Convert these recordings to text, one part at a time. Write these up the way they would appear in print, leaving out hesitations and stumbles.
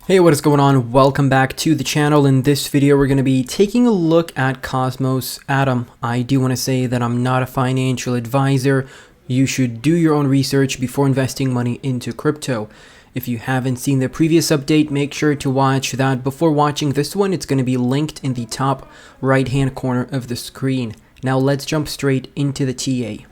Hey, what is going on? Welcome back to the channel. In this video, we're going to be taking a look at Cosmos Atom. I do want to say that I'm not a financial advisor. You should do your own research before investing money into crypto. If you haven't seen the previous update, make sure to watch that before watching this one. It's going to be linked in the top right-hand corner of the screen. Now let's jump straight into the TA.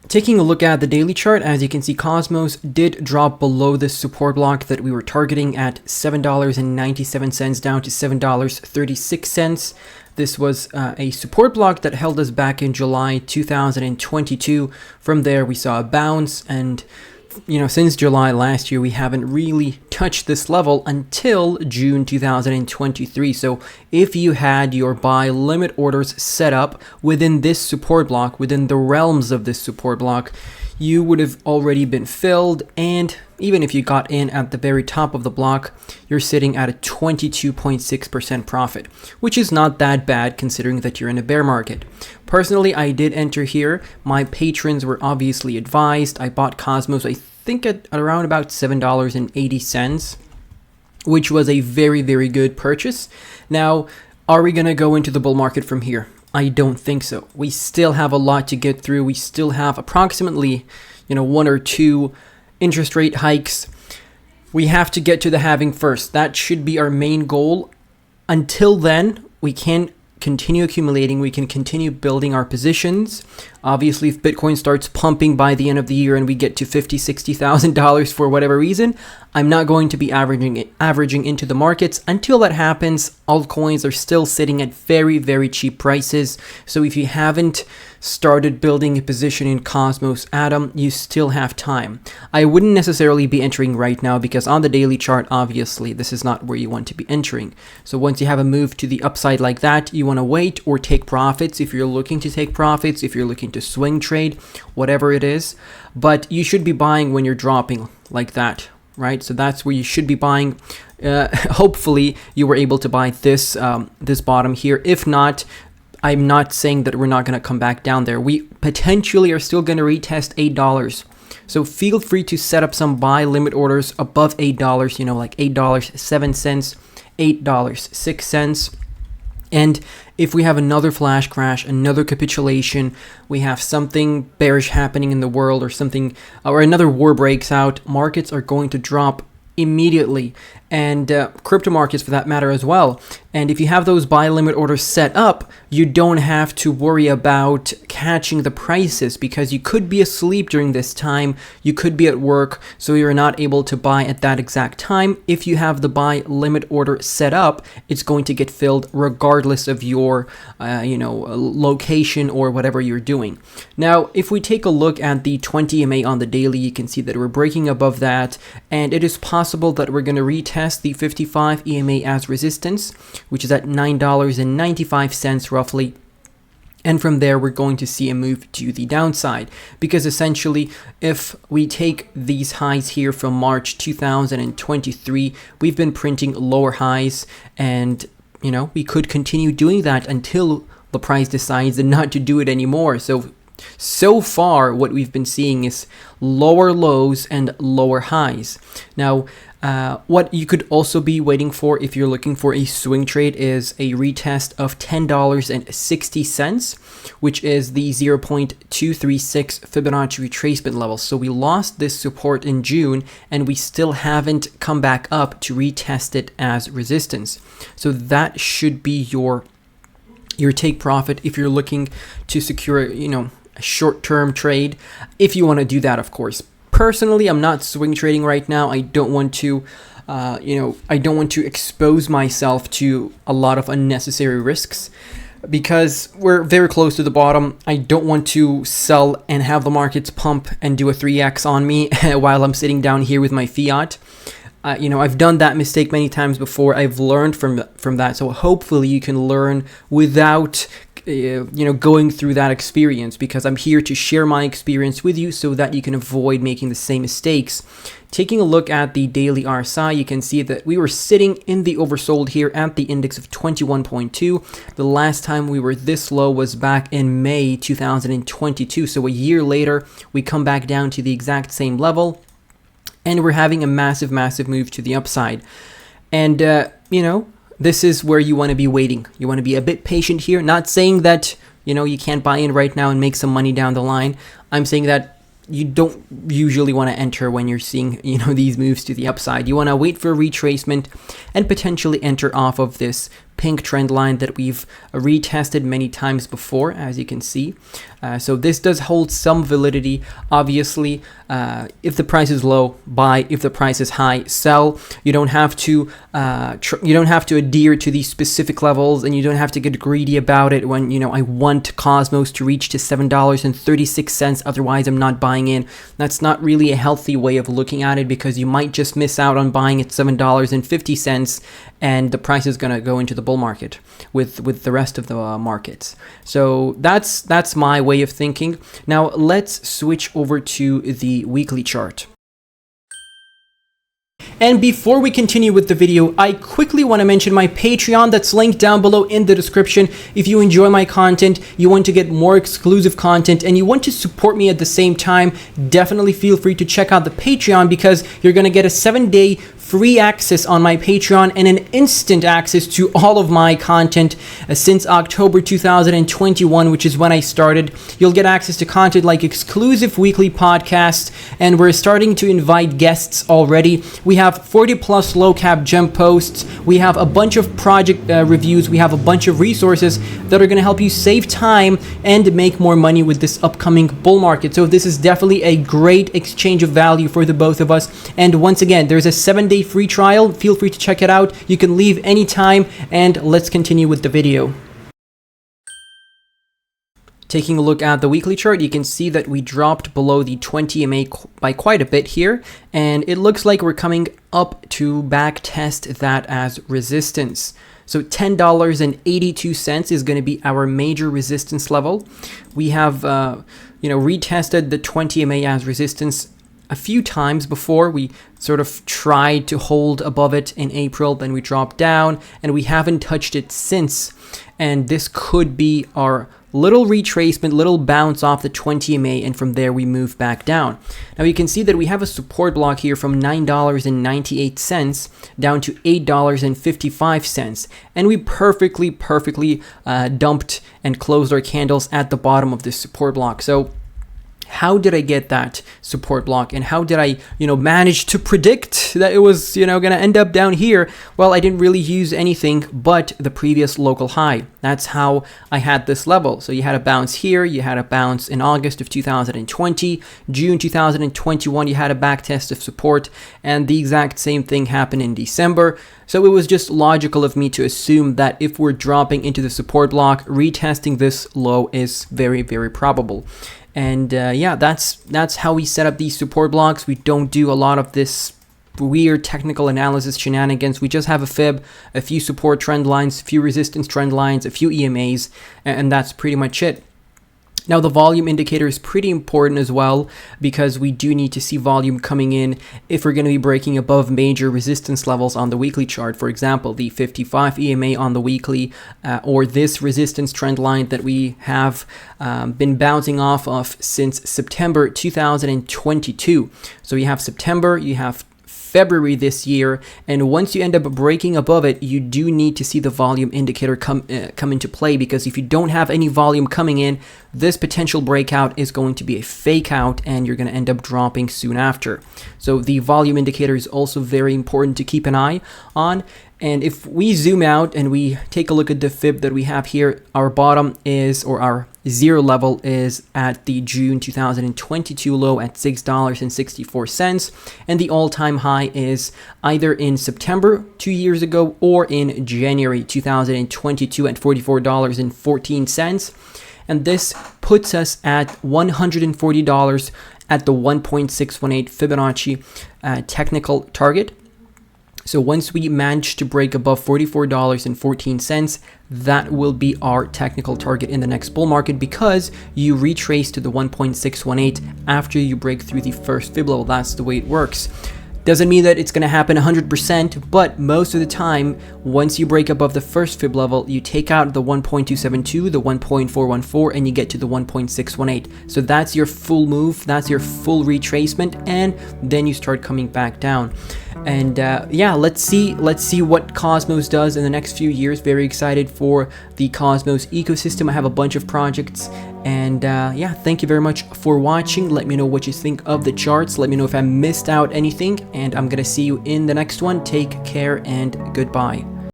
Taking a look at the daily chart, as you can see, Cosmos did drop below the support block that we were targeting at $7.97 down to $7.36. This was a support block that held us back in July 2022. From there, we saw a bounce, and since July last year, we haven't really touched this level until June 2023. So if you had your buy limit orders set up within this support block, within the realms of this support block, you would have already been filled. And even if you got in at the very top of the block, you're sitting at a 22.6% profit, which is not that bad considering that you're in a bear market. Personally, I did enter here. My patrons were obviously advised. I bought Cosmos, I think at around about $7.80, which was a very, very good purchase. Now, are we going to go into the bull market from here? I don't think so. We still have a lot to get through. We still have approximately, one or two interest rate hikes. We have to get to the halving first. That should be our main goal. Until then, we can continue accumulating. We can continue building our positions. Obviously, if Bitcoin starts pumping by the end of the year and we get to $50,000, $60,000 for whatever reason, I'm not going to be averaging into the markets. Until that happens, altcoins are still sitting at very, very cheap prices. So if you haven't started building a position in Cosmos Atom, you still have time. I wouldn't necessarily be entering right now because on the daily chart, obviously, this is not where you want to be entering. So once you have a move to the upside like that, you want to wait or take profits if you're looking to take profits, if you're looking to swing trade, whatever it is. But you should be buying when you're dropping like that, right? So that's where you should be buying. Hopefully, you were able to buy this bottom here. If not, I'm not saying that we're not going to come back down there. We potentially are still going to retest $8. So feel free to set up some buy limit orders above $8, like $8.07, $8.06. And if we have another flash crash, another capitulation, we have something bearish happening in the world or something, or another war breaks out, markets are going to drop immediately, and crypto markets for that matter as well. And if you have those buy limit orders set up, you don't have to worry about catching the prices because you could be asleep during this time, you could be at work, so you're not able to buy at that exact time. If you have the buy limit order set up, it's going to get filled regardless of your location or whatever you're doing. Now, if we take a look at the 20 EMA on the daily, you can see that we're breaking above that, and it is possible that we're going to retest the 55 EMA as resistance, which is at $9.95 roughly. And from there, we're going to see a move to the downside because essentially, if we take these highs here from March 2023, we've been printing lower highs, and we could continue doing that until the price decides not to do it anymore. So far, what we've been seeing is lower lows and lower highs. Now, what you could also be waiting for if you're looking for a swing trade is a retest of $10.60, which is the 0.236 Fibonacci retracement level. So we lost this support in June, and we still haven't come back up to retest it as resistance. So that should be your take profit if you're looking to secure, a short-term trade, if you want to do that, of course. Personally, I'm not swing trading right now. I don't want to, expose myself to a lot of unnecessary risks because we're very close to the bottom. I don't want to sell and have the markets pump and do a 3x on me while I'm sitting down here with my fiat. I've done that mistake many times before. I've learned from that. So hopefully you can learn without going through that experience, because I'm here to share my experience with you so that you can avoid making the same mistakes. Taking a look at the daily RSI, you can see that we were sitting in the oversold here at the index of 21.2. The last time we were this low was back in May 2022. So a year later, we come back down to the exact same level. and we're having a massive move to the upside. And you know, this is where you want to be waiting. You want to be a bit patient here. Not saying that, you know, you can't buy in right now and make some money down the line. I'm saying that you don't usually want to enter when you're seeing, you know, these moves to the upside. You want to wait for a retracement and potentially enter off of this pink trend line that we've retested many times before, as you can see. So this does hold some validity. Obviously, if the price is low, buy. If the price is high, sell. You don't have to adhere to these specific levels, and you don't have to get greedy about it. When, you know, I want Cosmos to reach to $7.36, otherwise I'm not buying in. That's not really a healthy way of looking at it, because you might just miss out on buying at $7.50, and the price is going to go into the bull market with the rest of the markets. So that's my way of thinking. Now let's switch over to the weekly chart. And before we continue with the video, I quickly want to mention my Patreon that's linked down below in the description. If you enjoy my content, you want to get more exclusive content, and you want to support me at the same time, definitely feel free to check out the Patreon, because you're going to get a 7-day free access on my Patreon and an instant access to all of my content since October 2021, which is when I started. You'll get access to content like exclusive weekly podcasts, and we're starting to invite guests already. We have 40 plus low cap gem posts. We have a bunch of project reviews. We have a bunch of resources that are going to help you save time and make more money with this upcoming bull market. So this is definitely a great exchange of value for the both of us. And once again, there's a 7-day free trial. Feel free to check it out. You can leave anytime, and let's continue with the video. Taking a look at the weekly chart, you can see that we dropped below the 20 EMA by quite a bit here, and it looks like we're coming up to back test that as resistance. So $10.82 is going to be our major resistance level. We have retested the 20 EMA as resistance a few times before. We sort of tried to hold above it in April, then we dropped down, and we haven't touched it since. And this could be our little retracement, little bounce off the 20 EMA, and from there we move back down. Now you can see that we have a support block here from $9.98 down to $8.55, and we perfectly dumped and closed our candles at the bottom of this support block. So how did I get that support block, and how did I, manage to predict that it was, going to end up down here? Well, I didn't really use anything but the previous local high. That's how I had this level. So you had a bounce here, you had a bounce in August of 2020, June 2021, you had a back test of support, and the exact same thing happened in December. So it was just logical of me to assume that if we're dropping into the support block, retesting this low is very, very probable. And yeah, that's how we set up these support blocks. We don't do a lot of this weird technical analysis shenanigans. We just have a fib, a few support trend lines, a few resistance trend lines, a few EMAs, and that's pretty much it. Now, the volume indicator is pretty important as well, because we do need to see volume coming in if we're going to be breaking above major resistance levels on the weekly chart. For example, the 55 EMA on the weekly, or this resistance trend line that we have been bouncing off of since September 2022. So you have September, you have February this year, and once you end up breaking above it, you do need to see the volume indicator come into play, because if you don't have any volume coming in, this potential breakout is going to be a fake out, and you're going to end up dropping soon after. So the volume indicator is also very important to keep an eye on. And if we zoom out and we take a look at the fib that we have here, our bottom is, or our zero level is at the June 2022 low at $6.64, and the all-time high is either in September 2 years ago or in January 2022 at $44.14, and this puts us at $140 at the 1.618 Fibonacci technical target. So once we manage to break above $44.14, that will be our technical target in the next bull market, because you retrace to the 1.618 after you break through the first fib level. That's the way it works. Doesn't mean that it's going to happen 100%, but most of the time, once you break above the first fib level, you take out the 1.272, the 1.414, and you get to the 1.618. So that's your full move, that's your full retracement, and then you start coming back down. And yeah, let's see what Cosmos does in the next few years. Very excited for the Cosmos ecosystem. I have a bunch of projects, and yeah, thank you very much for watching. Let me know what you think of the charts. Let me know if I missed out anything, and I'm gonna see you in the next one. Take care and goodbye.